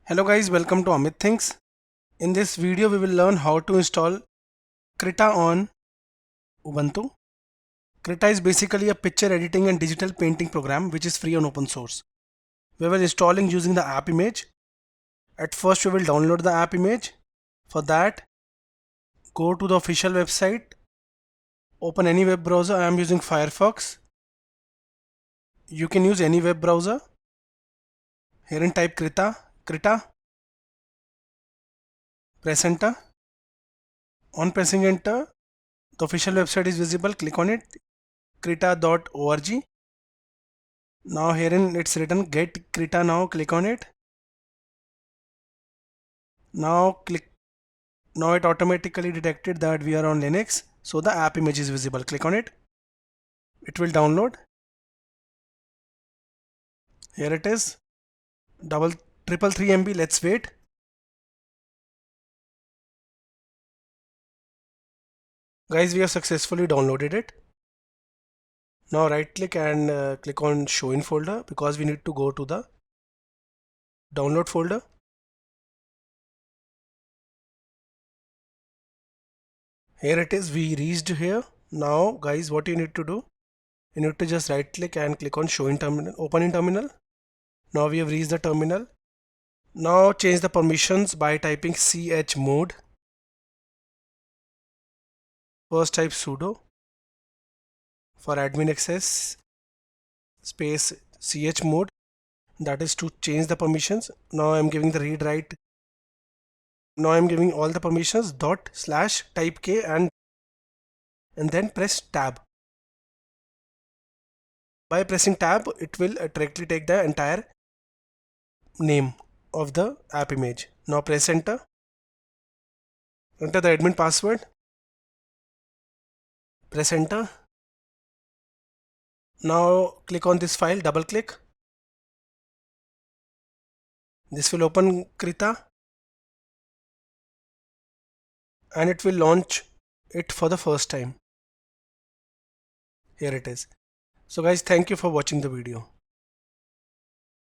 Hello guys, welcome to Amit Thinks. In this video we will learn how to install Krita on Ubuntu. Krita is basically a picture editing and digital painting program which is free and open source. We will installing using the app image. At first we will download the app image. For that, go to the official website, open any web browser. I am using Firefox. You can use any web browser. Here and type Krita, press enter. On pressing enter, the official website is visible. Click on it, krita.org. Now herein it's written get Krita now. Click on it. Now it automatically detected that we are on Linux, so the app image is visible. Click on it. It will download. Here it is. Triple 3 MB. Let's wait. Guys, we have successfully downloaded it. Now right click and click on show in folder because we need to go to the download folder. Here it is. We reached here. Now guys, what you need to do? You need to just right click and click on show in terminal, open in terminal. Now we have reached the terminal. Now change the permissions by typing chmod. First type sudo for admin access space chmod, that is to change the permissions. Now I'm giving the read write. Now I'm giving all the permissions / type k and then press tab. By pressing tab, it will directly take the entire name of the app image. Now press enter. Enter the admin password. Press enter. Now click on this file, double click. This will open Krita and it will launch it for the first time. Here it is. So guys, thank you for watching the video.